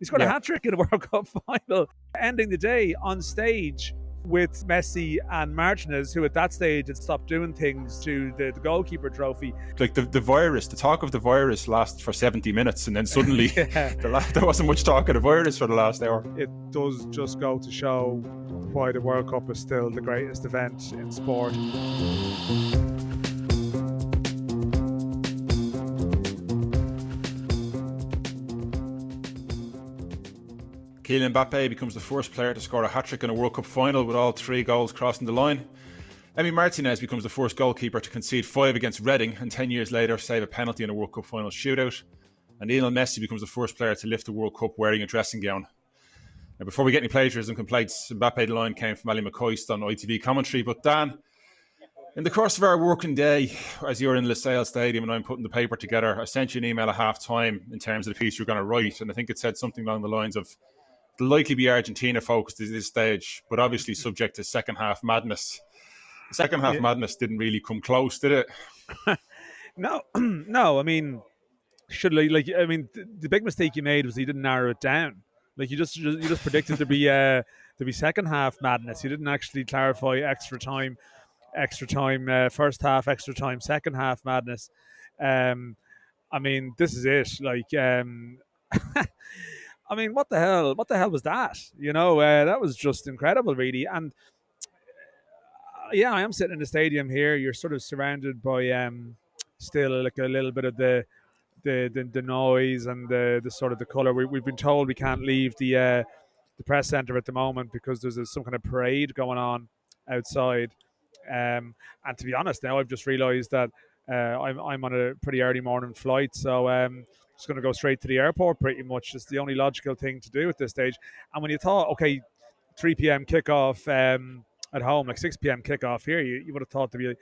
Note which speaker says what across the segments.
Speaker 1: He scored a hat-trick in a World Cup final, ending the day on stage with Messi and Martinez, who at that stage had stopped doing things to the goalkeeper trophy.
Speaker 2: Like the talk of the virus lasts for 70 minutes and then suddenly there wasn't much talk of the virus for the last hour.
Speaker 1: It does just go to show why the World Cup is still the greatest event in sport.
Speaker 2: Kylian Mbappe becomes the first player to score a hat-trick in a World Cup final with all 3 goals crossing the line. Emi Martinez becomes the first goalkeeper to concede 5 against Reading and 10 years later save a penalty in a World Cup final shootout. And Lionel Messi becomes the first player to lift the World Cup wearing a dressing gown. Now, before we get any plagiarism complaints, Mbappe the line came from Ali McCoist on ITV commentary. But Dan, in the course of our working day, as you're in Lusail Stadium and I'm putting the paper together, I sent you an email at half-time in terms of the piece you're going to write. And I think it said something along the lines of, it'll likely be Argentina focused at this stage, but obviously subject to second half madness. The second half madness didn't really come close, did it?
Speaker 1: No. I mean, the big mistake you made was you didn't narrow it down. Like you just predicted to be second half madness. You didn't actually clarify extra time, first half, extra time, second half madness. I mean, this is it. Like, I mean, what the hell was that? You know, that was just incredible, really. And I am sitting in the stadium here. You're sort of surrounded by still like a little bit of the noise and the sort of the colour. We've been told we can't leave the press centre at the moment because there's some kind of parade going on outside. And to be honest, now I've just realised that I'm on a pretty early morning flight, so just going to go straight to the airport pretty much. It's the only logical thing to do at this stage. And when you thought, okay, 3 p.m. kickoff at home, like 6 p.m. kickoff here, you would have thought to be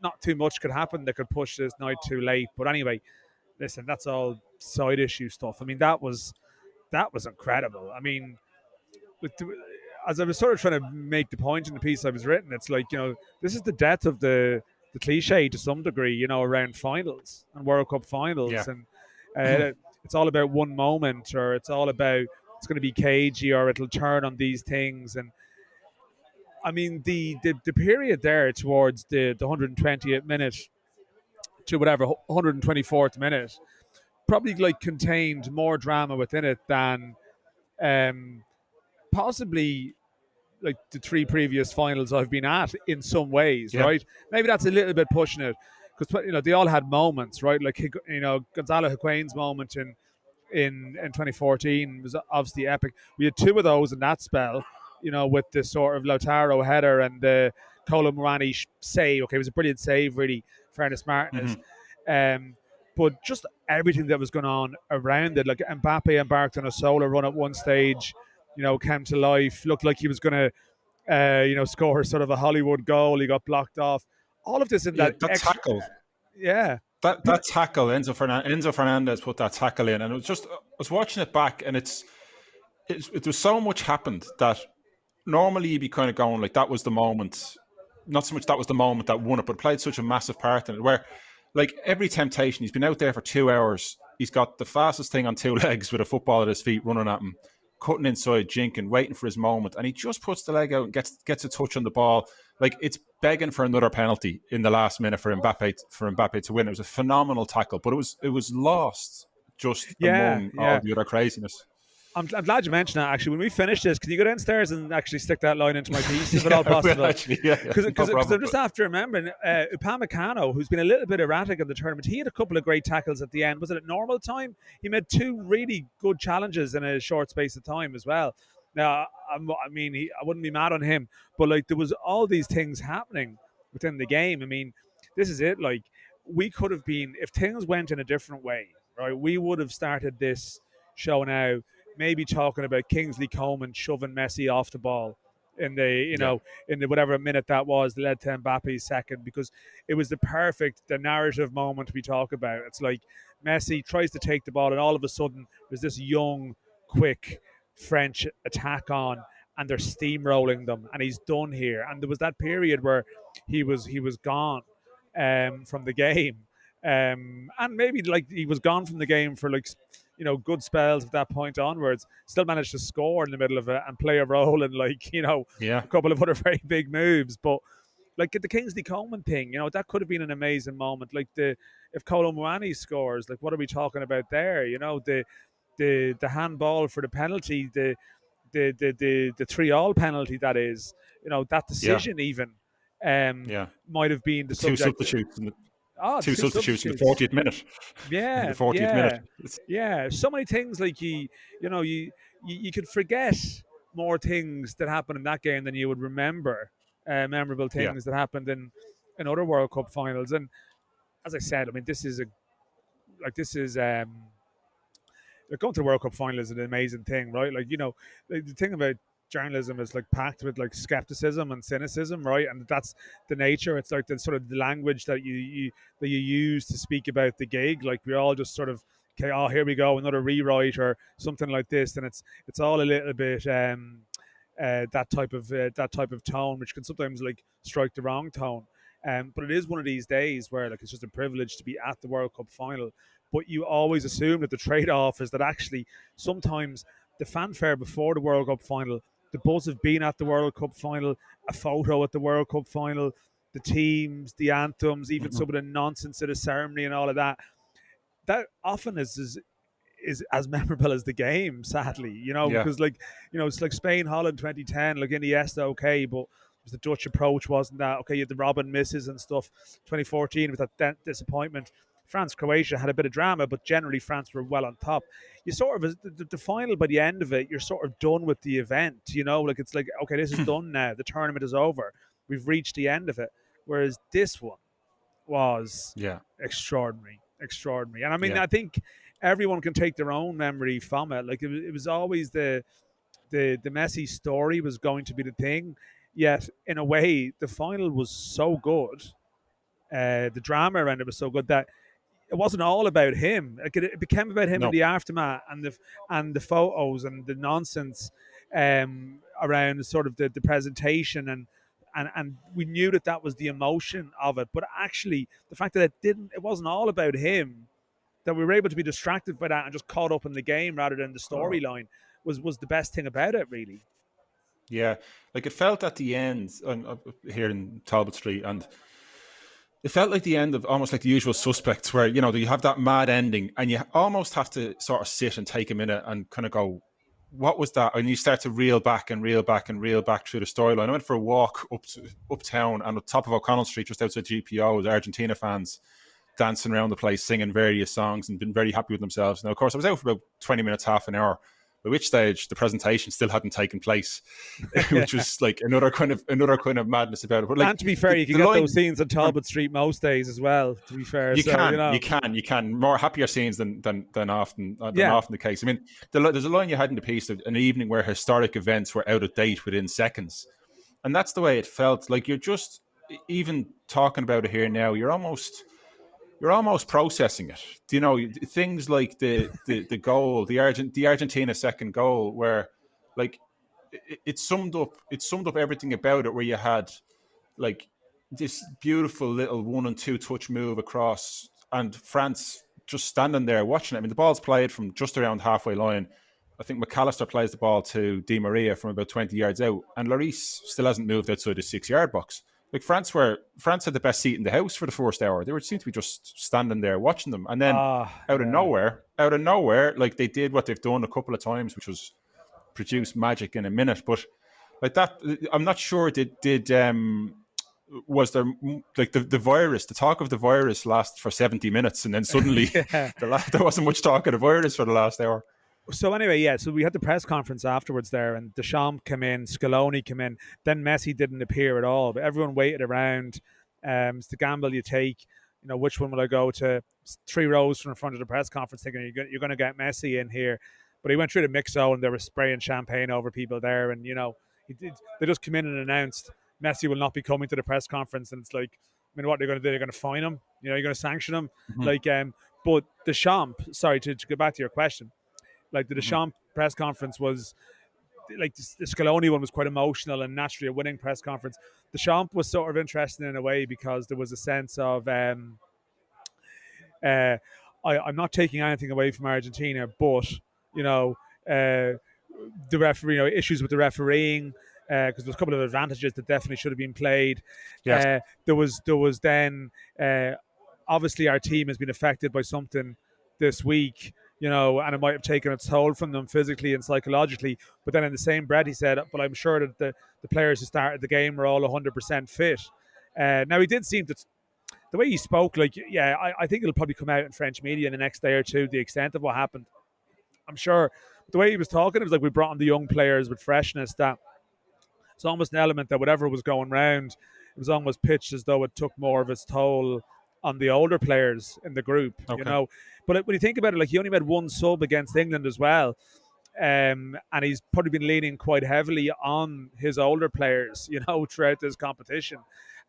Speaker 1: not too much could happen that could push this night too late. But anyway, listen, that's all side issue stuff. I mean, that was incredible. I mean, as I was sort of trying to make the point in the piece I was written, it's like, you know, this is the death of the cliche to some degree, you know, around finals and World Cup finals.
Speaker 2: Yeah.
Speaker 1: And it's all about one moment, or it's all about it's going to be cagey, or it'll turn on these things. And I mean, the period there towards the 120th minute to whatever 124th minute probably like contained more drama within it than possibly like the 3 previous finals I've been at in some ways, right? Maybe that's a little bit pushing it, because, you know, they all had moments, right? Like, you know, Gonzalo Higuain's moment in 2014 was obviously epic. We had 2 of those in that spell, you know, with the sort of Lautaro header and the Kolo Muani save. Okay, it was a brilliant save, really, fairness Martinez. But just everything that was going on around it, like Mbappe embarked on a solo run at one stage, you know, came to life, looked like he was going to, you know, score sort of a Hollywood goal. He got blocked off. All of this in that
Speaker 2: tackle.
Speaker 1: Yeah.
Speaker 2: That tackle, Enzo Fernandez put that tackle in, and it was just, I was watching it back, and it was so much happened that normally you'd be kind of going like, that was the moment, not so much that was the moment that won it, but it played such a massive part in it, where like every temptation, he's been out there for 2 hours, he's got the fastest thing on 2 legs with a football at his feet running at him, cutting inside, jinking, waiting for his moment, and he just puts the leg out and gets a touch on the ball. Like, it's begging for another penalty in the last minute for Mbappe to win. It was a phenomenal tackle, but it was lost just among all the other craziness.
Speaker 1: I'm glad you mentioned that, actually. When we finish this, can you go downstairs and actually stick that line into my piece, if at all possible? Because I'm just after remembering, Upamecano, who's been a little bit erratic in the tournament, he had a couple of great tackles at the end. Was it at normal time? He made 2 really good challenges in a short space of time as well. Now, I wouldn't be mad on him, but like, there was all these things happening within the game. I mean, this is it. Like, we could have been, if things went in a different way, right, we would have started this show now maybe talking about Kingsley Coman shoving Messi off the ball in the, in the whatever minute that was that led to Mbappe's second, because it was the narrative moment we talk about. It's like Messi tries to take the ball, and all of a sudden there's this young, quick French attack on, and they're steamrolling them, and he's done here. And there was that period where he was gone from the game, and maybe like he was gone from the game for like, good spells at that point onwards. Still managed to score in the middle of it and play a role in a couple of other very big moves. But like the Kingsley Coman thing, that could have been an amazing moment. Like if Kolo Muani scores, like what are we talking about there? The handball for the penalty, the 3-3 penalty, that is, that decision even might have been the
Speaker 2: two
Speaker 1: subject.
Speaker 2: Substitutes in the,
Speaker 1: two
Speaker 2: substitutes in the 40th minute.
Speaker 1: Yeah,
Speaker 2: in the 40th minute.
Speaker 1: Yeah, so many things like you could forget more things that happened in that game than you would remember memorable things that happened in other World Cup finals. And as I said, I mean, this is going to the World Cup final is an amazing thing, right? Like, the thing about journalism is like packed with like skepticism and cynicism, right? And that's the nature. It's like the sort of the language that you use to speak about the gig. Like we all just sort of, okay, oh, here we go, another rewrite or something like this, and it's all a little bit that type of tone, which can sometimes like strike the wrong tone. But it is one of these days where like it's just a privilege to be at the World Cup final. But you always assume that the trade-off is that actually sometimes the fanfare before the World Cup final, the buzz of being at the World Cup final, a photo at the World Cup final, the teams, the anthems, even some of the nonsense of the ceremony and all of that, that often is as memorable as the game, sadly, because it's like Spain, Holland 2010, like Iniesta, okay, but the Dutch approach wasn't that, okay, you had the Robin misses and stuff. 2014 with that disappointment. France, Croatia had a bit of drama, but generally France were well on top. You sort of, the final, by the end of it, you're sort of done with the event, like it's like, okay, this is done now. The tournament is over. We've reached the end of it. Whereas this one was extraordinary. And I mean, I think everyone can take their own memory from it. Like it was always the Messi story was going to be the thing. Yet, in a way, the final was so good. The drama around it was so good that it wasn't all about him. Like it became about him in the aftermath and the photos and the nonsense around sort of the presentation and we knew that was the emotion of it. But actually, the fact that it wasn't all about him, that we were able to be distracted by that and just caught up in the game rather than the storyline was the best thing about it, really.
Speaker 2: Yeah, like it felt at the end here in Talbot Street, and it felt like the end of almost like The Usual Suspects, where you have that mad ending, and you almost have to sort of sit and take a minute and kind of go, "What was that?" And you start to reel back and reel back and reel back through the storyline. I went for a walk uptown, and on the top of O'Connell Street, just outside GPO, was Argentina fans dancing around the place, singing various songs, and been very happy with themselves. Now, of course, I was out for about 20 minutes, half an hour. By which stage the presentation still hadn't taken place, which was like another kind of madness about it. But like,
Speaker 1: and to be fair, you can get those scenes on Talbot Street most days as well. To be fair,
Speaker 2: you can more happier scenes than often the case. I mean, there's a line you had in the piece of an evening where historic events were out of date within seconds, and that's the way it felt. Like you're just even talking about it here now. You're almost processing it. Things like the goal, the Argentina second goal, where like it summed up everything about it, where you had like this beautiful little 1 and 2 touch move across, and France just standing there watching it. I mean, the ball's played from just around halfway line. I think McAllister plays the ball to Di Maria from about 20 yards out, and Lloris still hasn't moved outside the 6-yard box. Like France had the best seat in the house for the first hour. They seemed to be just standing there watching them, and then out of nowhere, like they did what they've done a couple of times, which was produce magic in a minute. But like that, I'm not sure. Was there like the virus? The talk of the virus lasts for 70 minutes, and then suddenly there wasn't much talk of the virus for the last hour.
Speaker 1: So anyway, so we had the press conference afterwards there, and Deschamps came in, Scaloni came in, then Messi didn't appear at all, but everyone waited around. It's the gamble you take, which one will I go to? 3 rows from the front of the press conference thinking you're going to get Messi in here. But he went through the mix zone and they were spraying champagne over people there, and they just come in and announced Messi will not be coming to the press conference, and it's like, I mean, what they're going to do? They're going to fine him, you're going to sanction him. But Deschamps, sorry, to go back to your question, like the Deschamps press conference was like the Scaloni one was quite emotional and naturally a winning press conference. Deschamps was sort of interesting in a way because there was a sense of I'm not taking anything away from Argentina, but you know, uh, the referee, issues with the refereeing, because there's a couple of advantages that definitely should have been played.
Speaker 2: Yes.
Speaker 1: There was then obviously our team has been affected by something this week, and it might have taken its toll from them physically and psychologically. But then in the same breath, he said, "But I'm sure that the players who started the game were all 100% fit." Now he did seem to. The way he spoke, I think it'll probably come out in French media in the next day or two, the extent of what happened. I'm sure the way he was talking, it was like we brought in the young players with freshness, that it's almost an element that whatever was going round, it was almost pitched as though it took more of its toll on the older players in the group,
Speaker 2: Okay.
Speaker 1: But when you think about it, he only made one sub against England as well. And he's probably been leaning quite heavily on his older players, throughout this competition.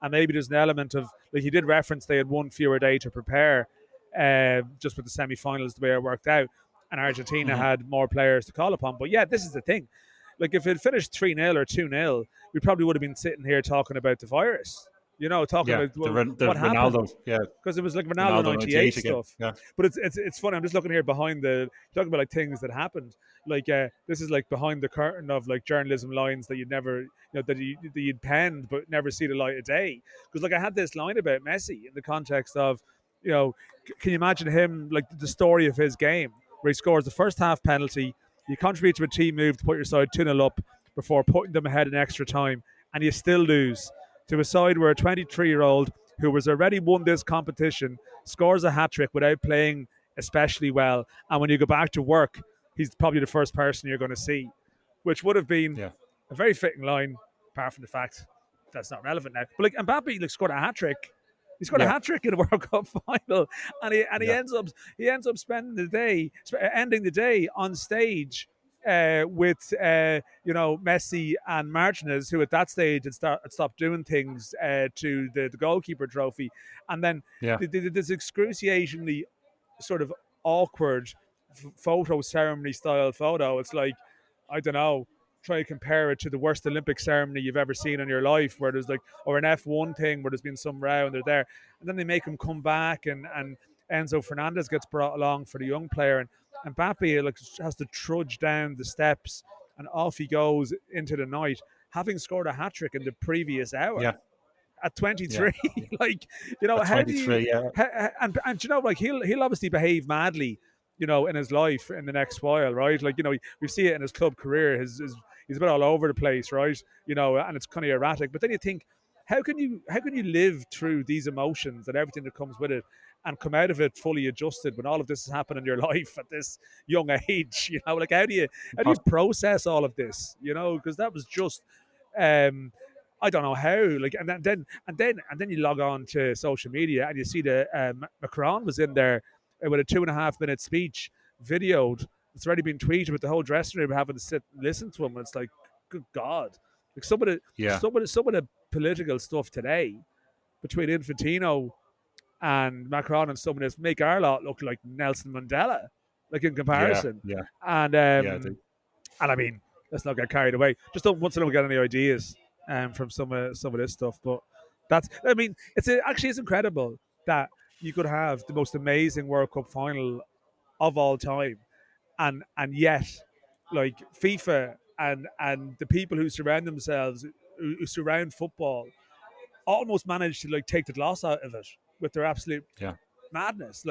Speaker 1: And maybe there's an element of, he did reference they had one fewer day to prepare, just with the semi-finals, the way it worked out. And Argentina had more players to call upon. But yeah, this is the thing. If it finished 3-0 or 2-0, we probably would have been sitting here talking about the virus, talking about what happened.
Speaker 2: Ronaldo,
Speaker 1: because it was like Ronaldo 98 stuff.
Speaker 2: Yeah.
Speaker 1: But it's funny. I'm just looking here behind talking about things that happened. This is behind the curtain of journalism lines that you'd never, that you'd penned but never see the light of day. Because I had this line about Messi in the context of, can you imagine him, the story of his game where he scores the first half penalty, you contribute to a team move to put your side 2-0 up before putting them ahead in extra time, and you still lose to a side where a 23-year-old who has already won this competition scores a hat-trick without playing especially well. And when you go back to work, he's probably the first person you're going to see, which would have been a very fitting line, apart from the fact that's not relevant now. But Mbappe scored a hat-trick. He scored a hat-trick in a World Cup final, and he ends up spending the day, ending the day on stage with Messi and Martinez, who at that stage had stopped doing things to the goalkeeper trophy, and then this excruciatingly sort of awkward photo ceremony style photo. It's I don't know. Try to compare it to the worst Olympic ceremony you've ever seen in your life, where there's or an F1 thing where there's been some row and they're there, and then they make him come back, and Enzo Fernandez gets brought along for the young player, and Mbappe has to trudge down the steps, and off he goes into the night, having scored a hat trick in the previous hour.
Speaker 2: Yeah.
Speaker 1: At 23,
Speaker 2: at
Speaker 1: how
Speaker 2: 23,
Speaker 1: and he'll obviously behave madly, in his life in the next while, right? We see it in his club career. He's a bit all over the place, right? And it's kind of erratic. But then you think, how can you live through these emotions and everything that comes with it, and come out of it fully adjusted when all of this has happened in your life at this young age? How do you process all of this? Because that was just. I don't know how. And then you log on to social media and you see that Macron was in there with a 2.5 minute speech, videoed. It's already been tweeted with the whole dressing room having to sit and listen to him. And it's good God! Some of the political stuff today between Infantino and Macron and some of this make our lot look like Nelson Mandela, in comparison.
Speaker 2: Yeah.
Speaker 1: And I mean, let's not get carried away. Just don't once in a while get any ideas from some of this stuff. But it's incredible that you could have the most amazing World Cup final of all time, and yet FIFA and the people who surround themselves, who surround football, almost manage to take the gloss out of it with their absolute madness.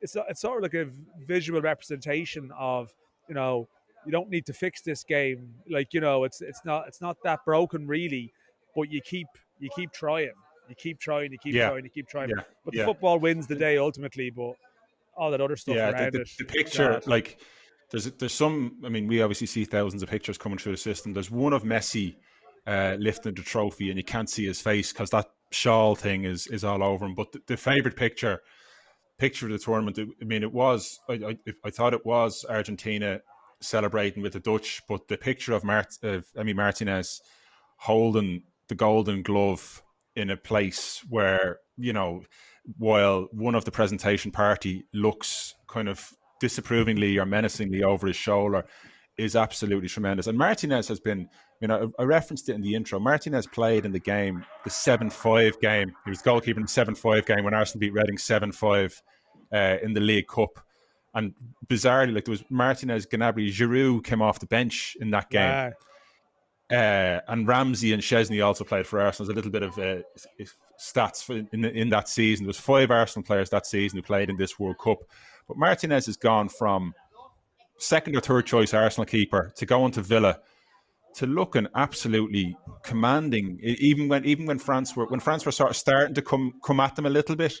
Speaker 1: It's sort of like a visual representation of, you don't need to fix this game. It's not that broken really, but you keep trying. You keep trying.
Speaker 2: Yeah.
Speaker 1: But the football wins the day ultimately, but all that other stuff around it.
Speaker 2: The picture, there's some, we obviously see thousands of pictures coming through the system. There's one of Messi lifting the trophy and you can't see his face because that shawl thing is all over him. But the favourite picture of the tournament, I thought it was Argentina celebrating with the Dutch, but the picture of Emi Martinez holding the golden glove in a place where, while one of the presentation party looks kind of disapprovingly or menacingly over his shoulder, is absolutely tremendous. And Martinez has been, I referenced it in the intro, Martinez played in the game, the 7-5 game. He was goalkeeper in the 7-5 game when Arsenal beat Reading 7-5 in the League Cup. And bizarrely, like there was Martinez, Gnabry, Giroud came off the bench in that game.
Speaker 1: Wow.
Speaker 2: And Ramsey and Chesney also played for Arsenal. There's a little bit of stats in that season. There was 5 Arsenal players that season who played in this World Cup. But Martinez has gone from second or third choice Arsenal keeper to going to Villa to looking absolutely commanding. Even when France were sort of starting to come at them a little bit,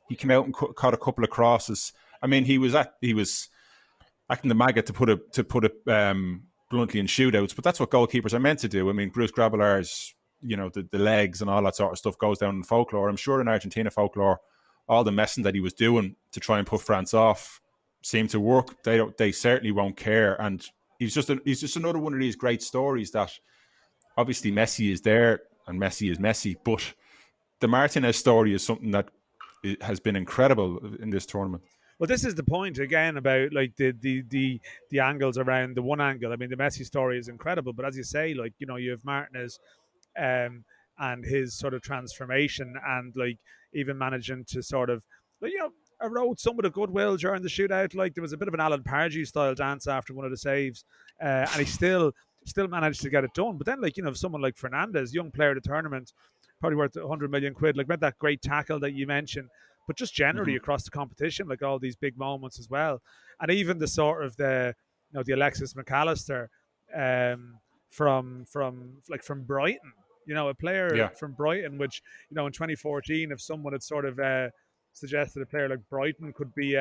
Speaker 2: he came out and caught a couple of crosses. I mean, he was acting the maggot to put it bluntly in shootouts, but that's what goalkeepers are meant to do. I mean, Bruce Gravelar's, the legs and all that sort of stuff goes down in folklore. I'm sure in Argentina folklore, all the messing that he was doing to try and put France off seemed to work. They certainly won't care, and he's just another one of these great stories that obviously Messi is there and Messi is Messi, but the Martinez story is something that has been incredible in this tournament.
Speaker 1: Well, this is the point again about like the angles around the one angle. I mean, the Messi story is incredible, but as you say, like, you have Martinez and his sort of transformation, and like even managing to sort of, erode some of the goodwill during the shootout. Like there was a bit of an Alan Pardew style dance after one of the saves, and he still managed to get it done. But then, like, someone like Fernandez, young player of the tournament, probably worth 100 million quid, like made that great tackle that you mentioned. But just generally across the competition, like all these big moments as well, and even the sort of the Alexis McAllister from Brighton, a player from Brighton, which in 2014, if someone had sort of suggested a player like Brighton could be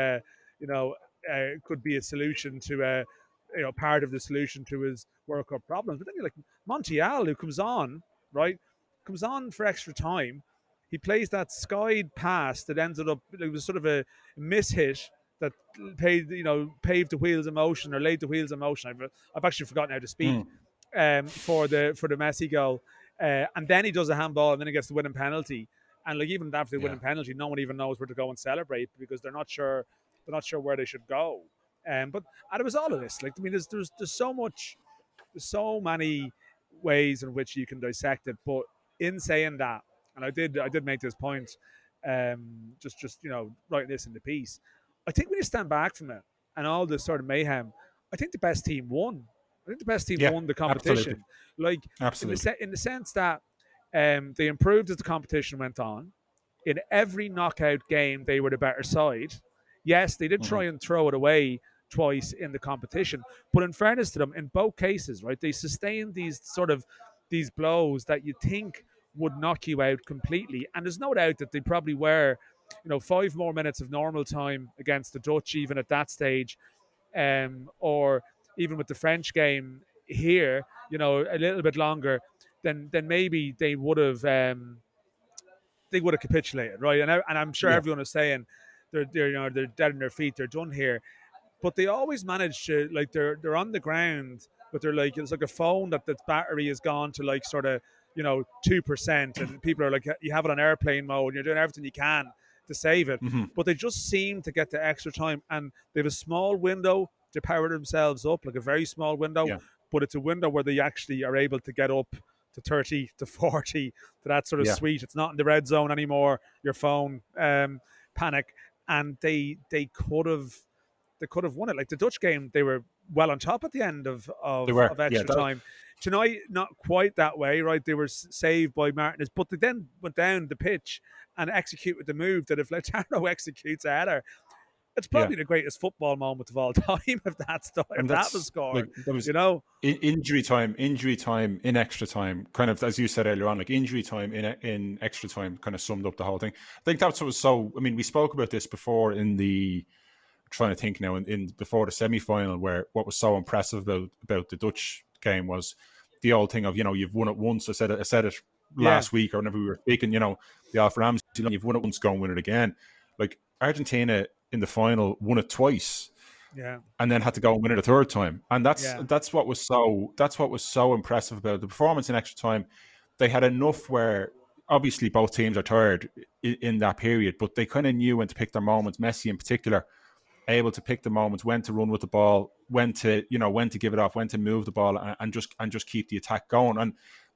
Speaker 1: could be a solution to part of the solution to his World Cup problems, but then you're like Montiel, who comes on for extra time. He plays that skied pass that ended up, it was sort of a mishit that paved the wheels of motion, or laid the wheels of motion. I've actually forgotten how to speak for the Messi goal. And then he does a handball, and then he gets the winning penalty. And like even after the winning penalty, no one even knows where to go and celebrate, because they're not sure where they should go. But it was all of this. Like, I mean, there's so many ways in which you can dissect it. But in saying that, and I did make this point, just writing this in the piece. I think when you stand back from it and all this sort of mayhem, I think the best team won. I think the best team won the competition. Absolutely. In the sense that they improved as the competition went on. In every knockout game, they were the better side. Yes, they did try and throw it away twice in the competition, but in fairness to them, in both cases, right, they sustained these blows that you think would knock you out completely. And there's no doubt that they probably were, 5 more minutes of normal time against the Dutch, even at that stage, or even with the French game here, a little bit longer, then maybe they would have capitulated, right? And I'm sure everyone is saying they're dead on their feet, they're done here. But they always manage to, like, they're on the ground, but they're like, it's like a phone that the battery has gone to like sort of 2%, and people are like, you have it on airplane mode, and you're doing everything you can to save it. But they just seem to get the extra time, and they have a small window to power themselves up, like a very small window, but it's a window where they actually are able to get up to 30 to 40 to that sort of sweet. It's not in the red zone anymore, your phone panic, and they could have won it. Like the Dutch game, they were well on top at the end of extra time. Tonight, not quite that way, right? They were saved by Martinez, but they then went down the pitch and executed the move that if Lautaro executes a header, it's probably the greatest football moment of all time if that was scored. Like, that was,
Speaker 2: injury time in extra time, kind of, as you said earlier on, like injury time in extra time kind of summed up the whole thing. I think that's what was so. I mean, we spoke about this before in the. Trying to think now in before the semi-final, where what was so impressive about the Dutch game was the old thing of you've won it once. I said it last week or whenever we were speaking. The Alf Ramsey, you've won it once, go and win it again. Like Argentina in the final won it twice, and then had to go and win it a third time. And that's what was so impressive about the performance in extra time. They had enough where obviously both teams are tired in that period, but they kind of knew when to pick their moments. Messi in particular, able to pick the moments, when to run with the ball, when to give it off, when to move the ball, and just keep the attack going. And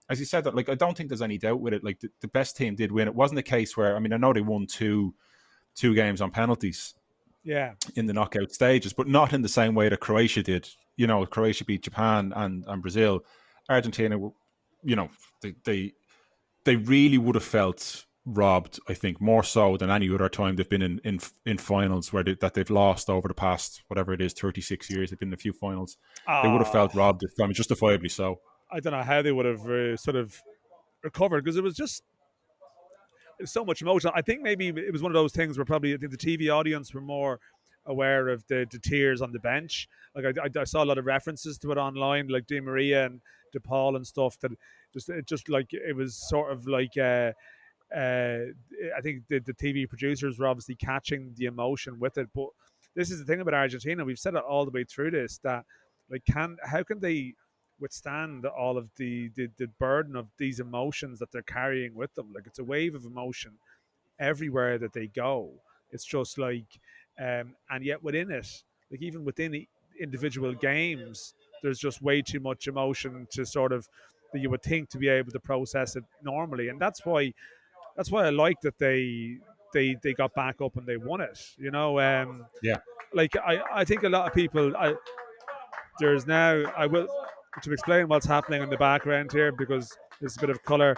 Speaker 2: as you said, that, like, I don't think there's any doubt with it. Like the best team did win. It wasn't a case where, I mean, I know they won two games on penalties, in the knockout stages, but not in the same way that Croatia did. Croatia beat Japan and Brazil. Argentina, they really would have felt robbed, I think, more so than any other time they've been in finals that they've lost over the past, whatever it is, 36 years. They've been in a few finals. They would have felt robbed this time, justifiably so.
Speaker 1: I don't know how they would have sort of recovered, because it was just so much emotion. I think maybe it was one of those things where probably I think the TV audience were more aware of the tears on the bench. Like I saw a lot of references to it online, like Di Maria and De Paul and stuff. That just like it was sort of like I think the TV producers were obviously catching the emotion with it. But this is the thing about Argentina. We've said it all the way through this, that like how can they withstand all of the burden of these emotions that they're carrying with them? Like, it's a wave of emotion everywhere that they go. It's just like, and yet within it, like even within the individual games, there's just way too much emotion to sort of that you would think to be able to process it normally. And that's why I like that they got back up and they won it.
Speaker 2: Yeah.
Speaker 1: Like I think a lot of people, there's now, I will, to explain what's happening in the background here, because there's a bit of color.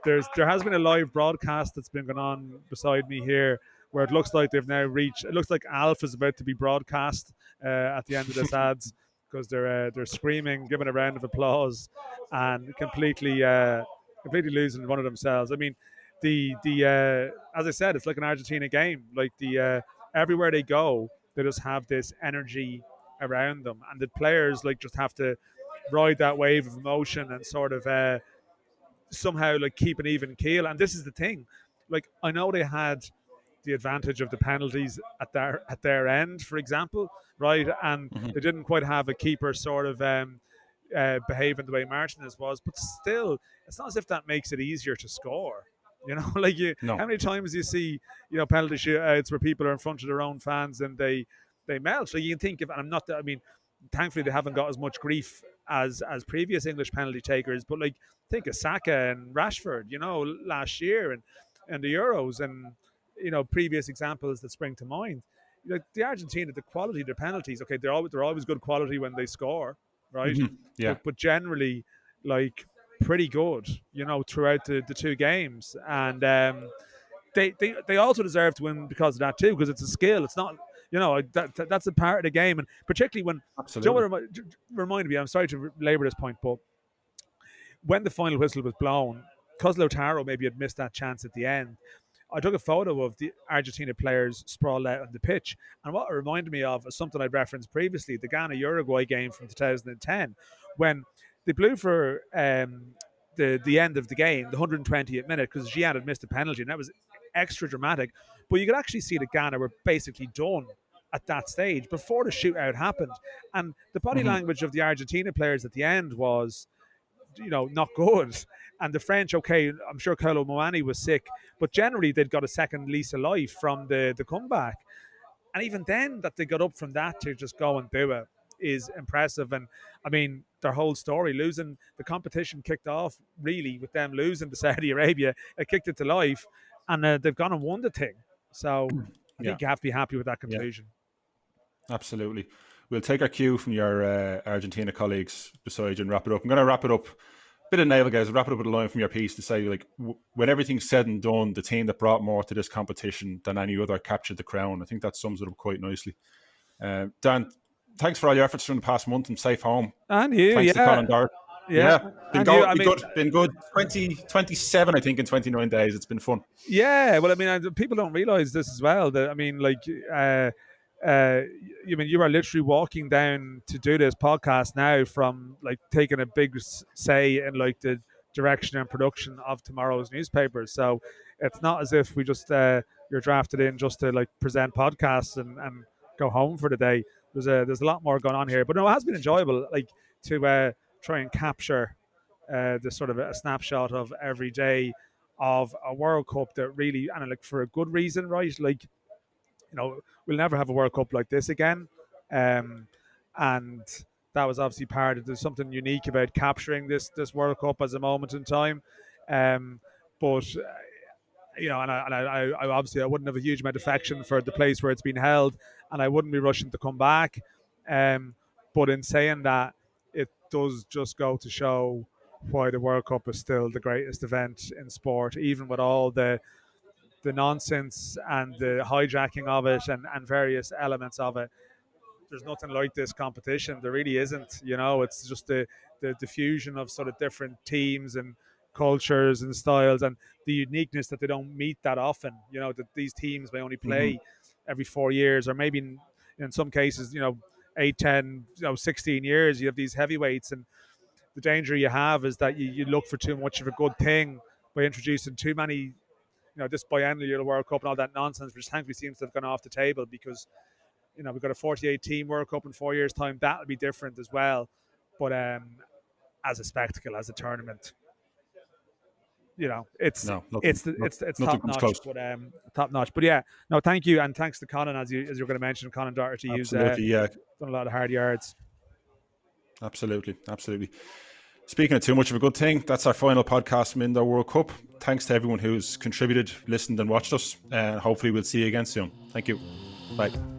Speaker 1: There has been a live broadcast that's been going on beside me here, where it looks like they've now reached. It looks like Alf is about to be broadcast at the end of this ads, because they're screaming, giving a round of applause, and completely losing one of themselves. I mean, the as I said, it's like an Argentina game. Like everywhere they go, they just have this energy around them, and the players like just have to ride that wave of emotion and sort of somehow like keep an even keel. And this is the thing, like I know they had the advantage of the penalties at their end, for example, right? And they didn't quite have a keeper sort of behaving the way Martinez was, but still, it's not as if that makes it easier to score. Like how many times do you see, penalty shootouts where people are in front of their own fans and they melt? So you can think of, and I'm not, I mean, thankfully they haven't got as much grief as previous English penalty takers, but like think of Saka and Rashford, last year and the Euros, and previous examples that spring to mind. Like the Argentina, the quality of their penalties, okay, they're always good quality when they score, right?
Speaker 2: Yeah.
Speaker 1: But generally, like pretty good, throughout the two games, and they also deserve to win because of that too, because it's a skill. It's not, that's a part of the game, and particularly when.
Speaker 2: Absolutely.
Speaker 1: Remind me, I'm sorry to labour this point, but when the final whistle was blown, because Lautaro maybe had missed that chance at the end, I took a photo of the Argentina players sprawled out on the pitch, and what it reminded me of is something I'd referenced previously, the Ghana-Uruguay game from 2010, when they blew for the end of the game, the 120th minute, because Gian had missed a penalty, and that was extra dramatic. But you could actually see that Ghana were basically done at that stage before the shootout happened, and the body language of the Argentina players at the end was, not good. And the French, okay, I'm sure Kolo Muani was sick, but generally they'd got a second lease of life from the comeback. And even then, that they got up from that to just go and do it is impressive. And I mean, their whole story, losing the competition kicked off really with them losing to Saudi Arabia. It kicked it to life, and they've gone and won the thing. So I think you have to be happy with that conclusion.
Speaker 2: Yeah. Absolutely. We'll take our cue from your Argentina colleagues beside you and wrap it up. I'm going to wrap it up. Bit of navel, guys. Wrap it up with a line from your piece to say, like, when everything's said and done, the team that brought more to this competition than any other captured the crown. I think that sums it up quite nicely. Dan, thanks for all your efforts during the past month, and safe home.
Speaker 1: And you,
Speaker 2: thanks to Colin Dart.
Speaker 1: Yeah.
Speaker 2: Been good. 27, I think, in 29 days. It's been fun.
Speaker 1: Yeah. Well, I mean, people don't realise this as well. That, I mean, like, you are literally walking down to do this podcast now from like taking a big say in like the direction and production of tomorrow's newspapers. So it's not as if we just you're drafted in just to like present podcasts and go home for the day. There's a lot more going on here, but no, it has been enjoyable, like to try and capture this sort of a snapshot of every day of a World Cup that really, and like for a good reason, right? Like, we'll never have a World Cup like this again. And that was obviously part of, there's something unique about capturing this World Cup as a moment in time. But and I obviously I wouldn't have a huge amount of affection for the place where it's been held, and I wouldn't be rushing to come back. But in saying that, it does just go to show why the World Cup is still the greatest event in sport, even with all the nonsense and the hijacking of it and various elements of it. There's nothing like this competition. There really isn't. It's just the diffusion of sort of different teams and cultures and styles, and the uniqueness that they don't meet that often. That these teams may only play every 4 years, or maybe in some cases, 8, 10, 16 years. You have these heavyweights, and the danger you have is that you look for too much of a good thing by introducing too many, this biennial World Cup and all that nonsense, which thankfully seems to have gone off the table, because we've got a 48 team World Cup in 4 years' time. That'll be different as well. But as a spectacle, as a tournament, it's top notch. But top notch. But yeah, no, thank you, and thanks to Colin, as you're going to mention, Colin Doherty, who's done a lot of hard yards.
Speaker 2: Absolutely. Speaking of too much of a good thing, that's our final podcast from Indo World Cup. Thanks to everyone who's contributed, listened, and watched us. And hopefully we'll see you again soon. Thank you. Bye.